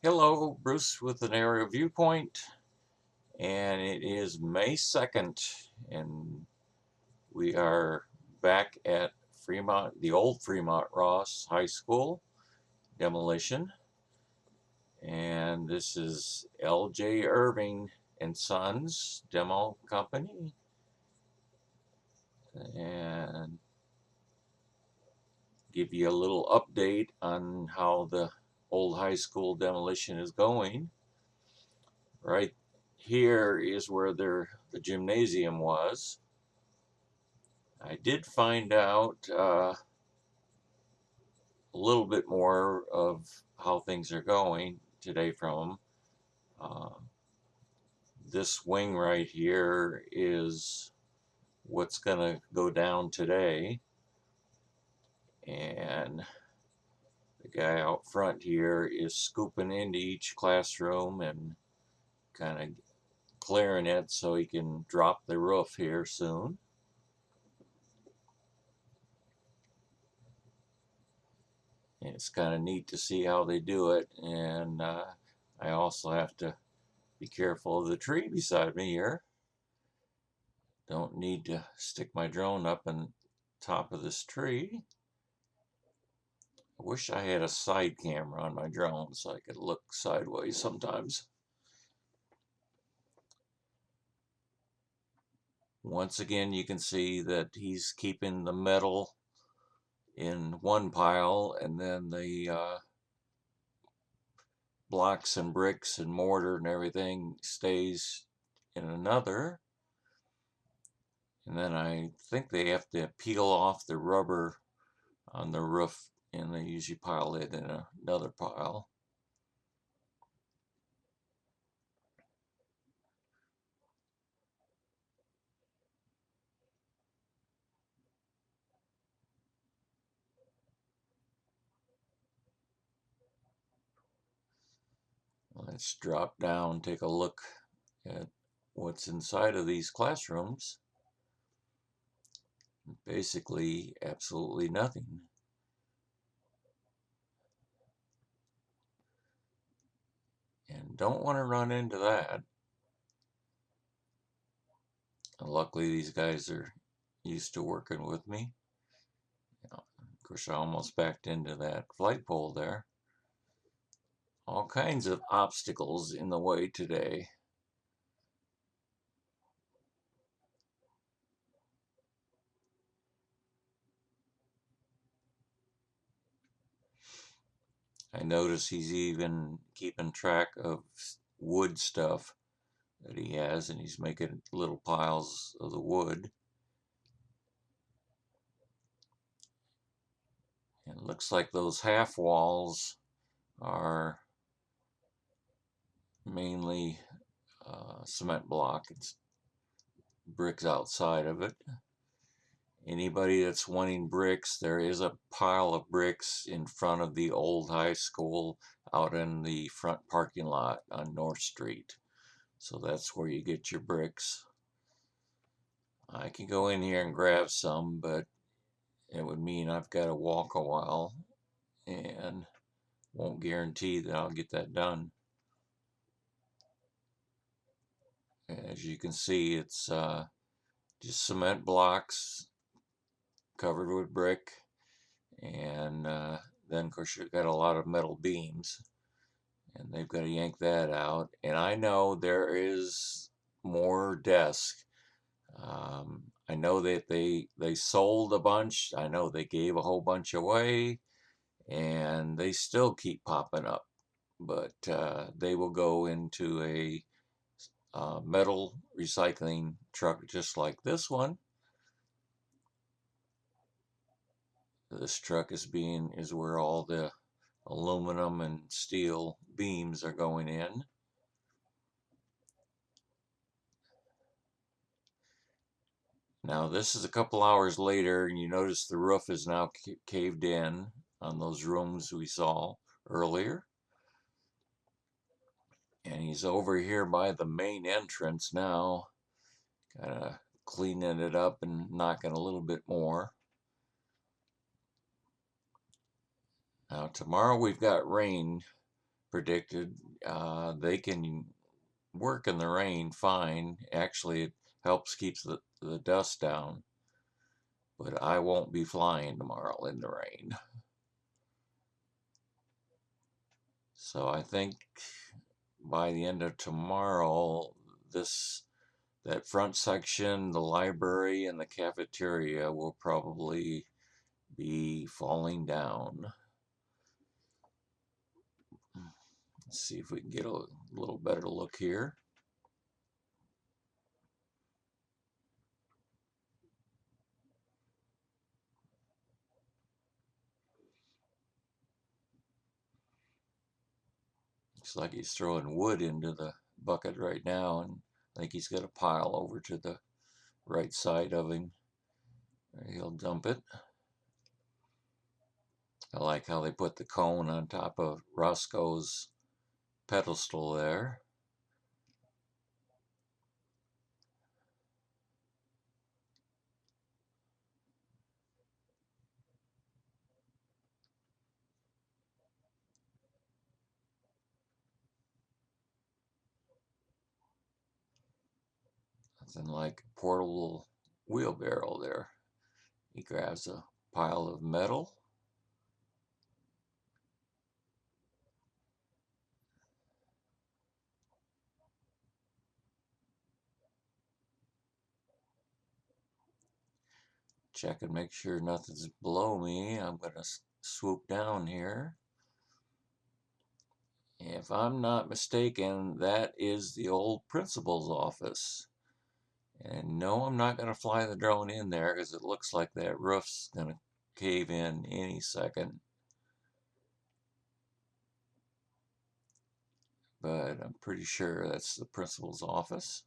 Hello, Bruce with an aerial viewpoint, and it is May 2nd, and we are back at Fremont, the old Fremont Ross High School, Demolition, and this is L.J. Irving and Sons Demo Company, and give you a little update on how the old high school demolition is going. Right here is where the gymnasium was. I did find out a little bit more of how things are going today from them. This wing right here is what's going to go down today. And the guy out front here is scooping into each classroom and kind of clearing it so he can drop the roof here soon. And it's kind of neat to see how they do it. And I also have to be careful of the tree beside me here. Don't need to stick my drone up on top of this tree. I wish I had a side camera on my drone so I could look sideways sometimes. Once again, you can see that he's keeping the metal in one pile, and then the blocks and bricks and mortar and everything stays in another. And then I think they have to peel off the rubber on the roof, and they usually pile it in another pile. Let's drop down, take a look at what's inside of these classrooms. Basically, absolutely nothing. And don't want to run into that. And luckily, these guys are used to working with me. Of course, I almost backed into that flight pole there. All kinds of obstacles in the way today. I notice he's even keeping track of wood stuff that he has, and he's making little piles of the wood. And it looks like those half walls are mainly cement block. It's bricks outside of it. Anybody that's wanting bricks, there is a pile of bricks in front of the old high school out in the front parking lot on North Street. So that's where you get your bricks. I can go in here and grab some, but it would mean I've got to walk a while and won't guarantee that I'll get that done. As you can see, it's just cement blocks covered with brick, and then of course you've got a lot of metal beams, and they've got to yank that out. And I know there is more desk. I know that they sold a bunch. I know they gave a whole bunch away, and they still keep popping up. But they will go into a metal recycling truck just like this one. This truck is where all the aluminum and steel beams are going in. Now this is a couple hours later, and you notice the roof is now caved in on those rooms we saw earlier. And he's over here by the main entrance now, kind of cleaning it up and knocking a little bit more. Now tomorrow we've got rain predicted. They can work in the rain fine. Actually, it helps keep the dust down. But I won't be flying tomorrow in the rain. So I think by the end of tomorrow, that front section, the library, and the cafeteria will probably be falling down. Let's see if we can get a little better look here. Looks like he's throwing wood into the bucket right now, and I think he's got a pile over to the right side of him. He'll dump it. I like how they put the cone on top of Roscoe's pedestal there. Nothing like a portable wheelbarrow there. He grabs a pile of metal. Check and make sure nothing's below me. I'm going to swoop down here. If I'm not mistaken, that is the old principal's office. And no, I'm not going to fly the drone in there because it looks like that roof's going to cave in any second. But I'm pretty sure that's the principal's office.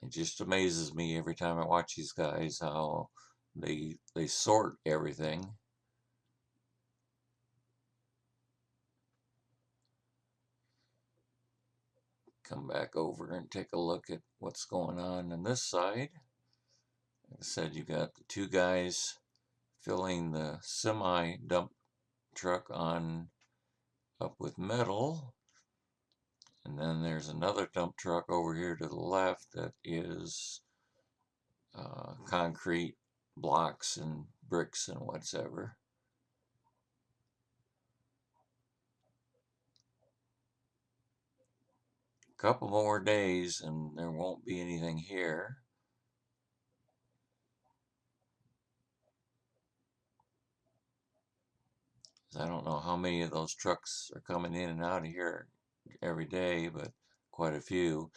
It just amazes me every time I watch these guys how they sort everything. Come back over and take a look at what's going on this side. Like I said, you got the two guys filling the semi dump truck on up with metal. And then there's another dump truck over here to the left that is concrete blocks and bricks and whatever. A couple more days and there won't be anything here. I don't know how many of those trucks are coming in and out of here every day, but quite a few.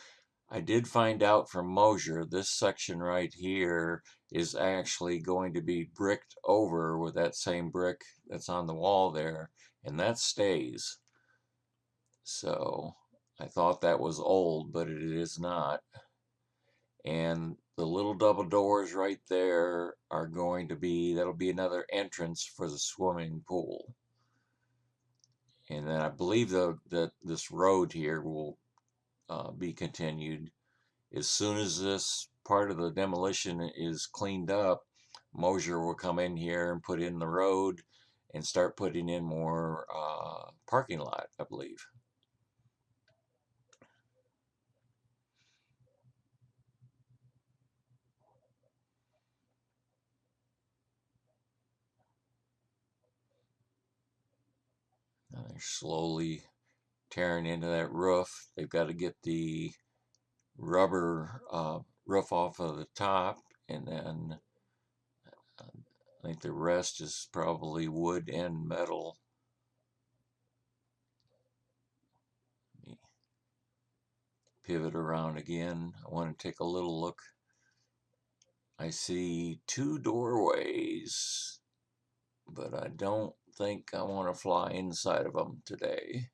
I did find out from Mosier this section right here is actually going to be bricked over with that same brick that's on the wall there, and that stays. So I thought that was old, but it is not. And the little double doors right there are going to be, that'll be another entrance for the swimming pool. And then I believe that this road here will be continued. As soon as this part of the demolition is cleaned up, Mosier will come in here and put in the road and start putting in more parking lot, I believe. And they're slowly tearing into that roof. They've got to get the rubber roof off of the top, and then I think the rest is probably wood and metal. Let me pivot around again. I want to take a little look. I see two doorways, but I don't think I want to fly inside of them today.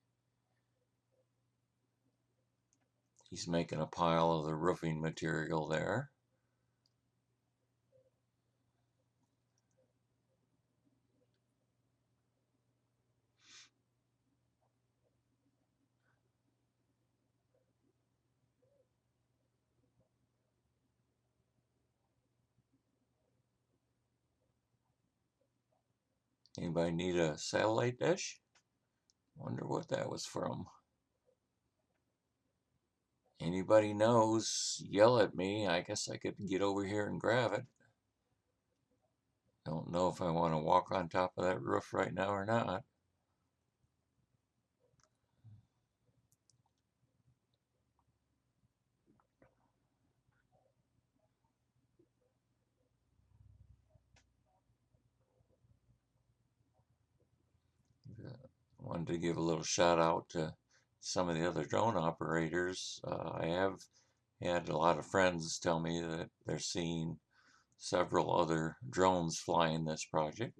He's making a pile of the roofing material there. Anybody need a satellite dish? Wonder what that was from. Anybody knows, yell at me. I guess I could get over here and grab it. Don't know if I want to walk on top of that roof right now or not. Wanted to give a little shout out to some of the other drone operators. I have had a lot of friends tell me that they're seeing several other drones flying this project.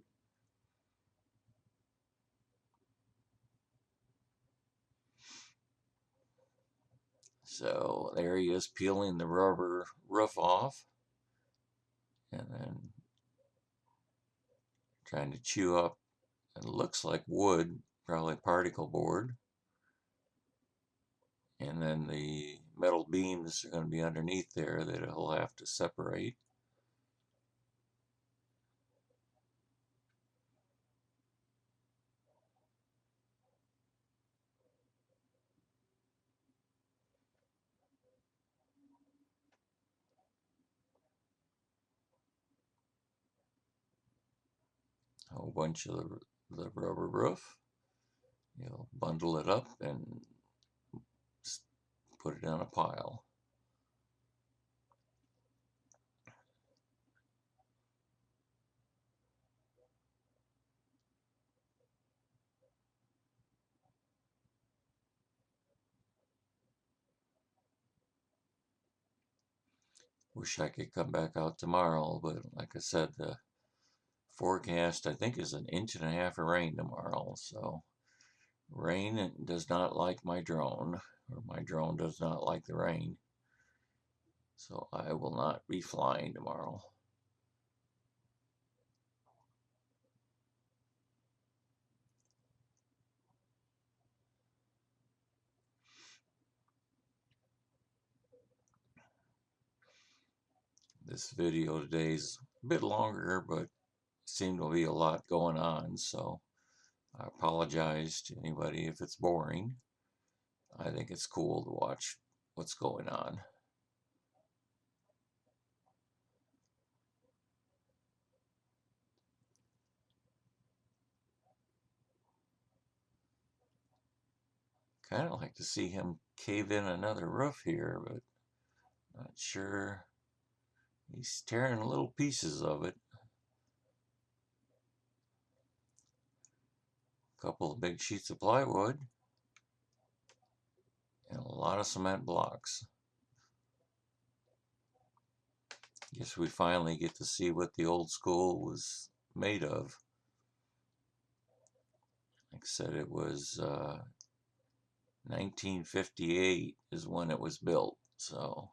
So there he is peeling the rubber roof off and then trying to chew up, it looks like wood, probably particle board. And then the metal beams are going to be underneath there that he'll have to separate. A whole bunch of the rubber roof. You'll bundle it up and put it on a pile. Wish I could come back out tomorrow, but like I said, the forecast I think is 1.5 inches of rain tomorrow. So rain does not like my drone, or my drone does not like the rain. So I will not be flying tomorrow. This video today is a bit longer, but seemed to be a lot going on, so I apologize to anybody if it's boring. I think it's cool to watch what's going on. Kind of like to see him cave in another roof here, but not sure. He's tearing little pieces of it. A couple of big sheets of plywood and a lot of cement blocks. Guess we finally get to see what the old school was made of. Like I said, it was 1958 is when it was built, so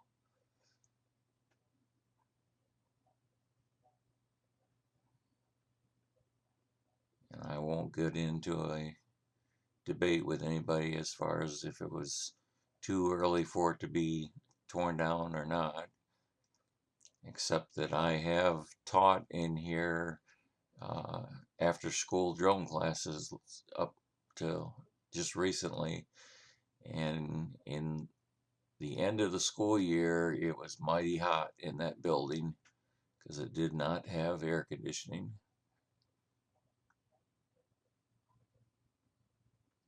and I won't get into a debate with anybody as far as if it was too early for it to be torn down or not, except that I have taught in here after school drone classes up to just recently, and in the end of the school year it was mighty hot in that building because it did not have air conditioning.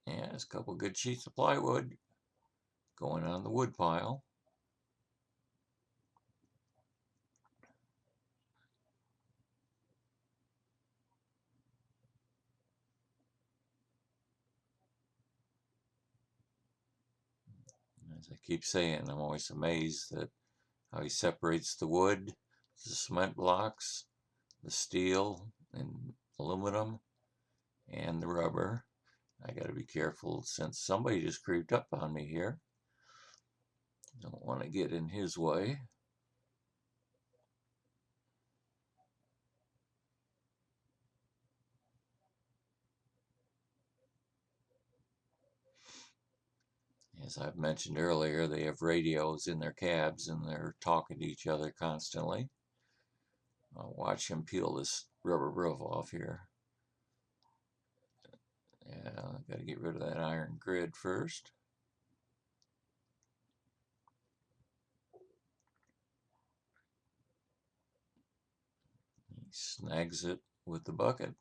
And there's a couple good sheets of plywood going on the wood pile. As I keep saying, I'm always amazed at how he separates the wood, the cement blocks, the steel and aluminum, and the rubber. I got to be careful since somebody just creeped up on me here. Don't want to get in his way. As I've mentioned earlier, they have radios in their cabs and they're talking to each other constantly. I'll watch him peel this rubber roof off here. Yeah, I got to get rid of that iron grid first. He snags it with the bucket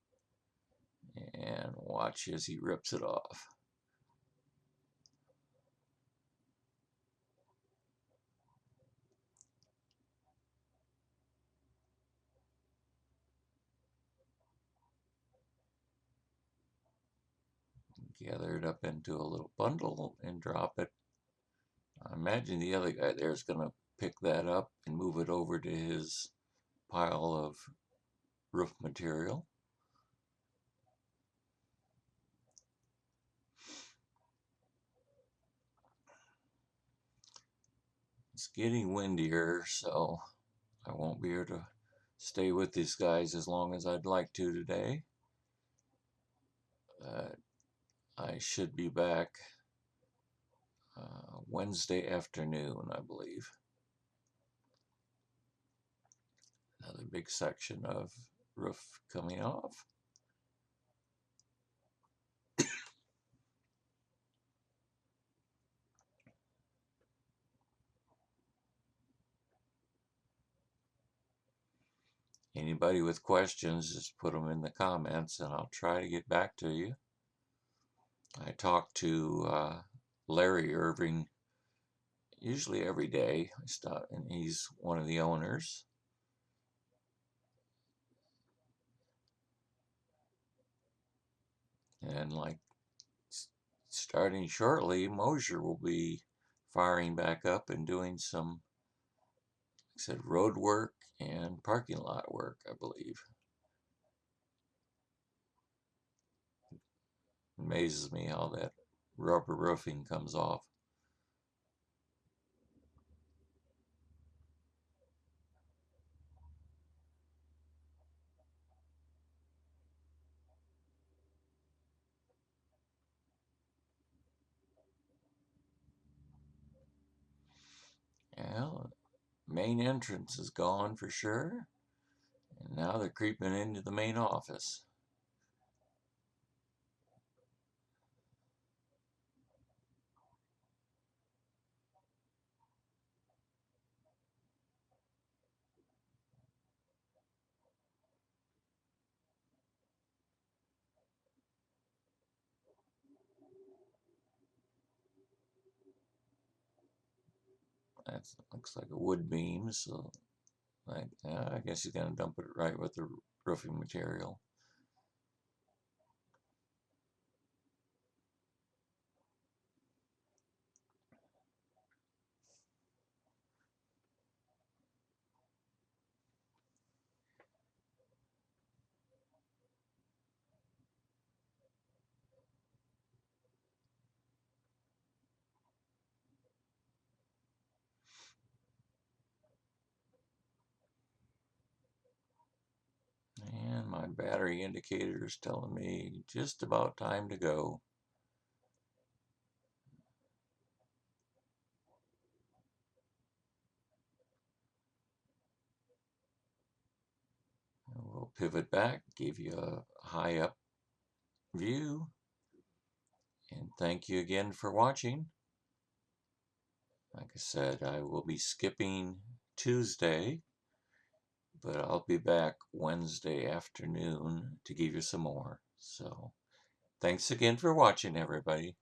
and watch as he rips it off. Gather it up into a little bundle and drop it. I imagine the other guy there is going to pick that up and move it over to his pile of roof material. It's getting windier, so I won't be able to stay with these guys as long as I'd like to today. I should be back Wednesday afternoon, I believe. Another big section of roof coming off. Anybody with questions, just put them in the comments and I'll try to get back to you. I talk to Larry Irving usually every day. And he's one of the owners. And like starting shortly, Mosier will be firing back up and doing some, like I said, road work and parking lot work, I believe. Amazes me how that rubber roofing comes off. Well, main entrance is gone for sure. And now they're creeping into the main office. That looks like a wood beam, so I guess he's going to dump it right with the roofing material. And my battery indicator is telling me just about time to go. We'll pivot back, give you a high up view. And thank you again for watching. Like I said, I will be skipping Tuesday, but I'll be back Wednesday afternoon to give you some more. So thanks again for watching, everybody.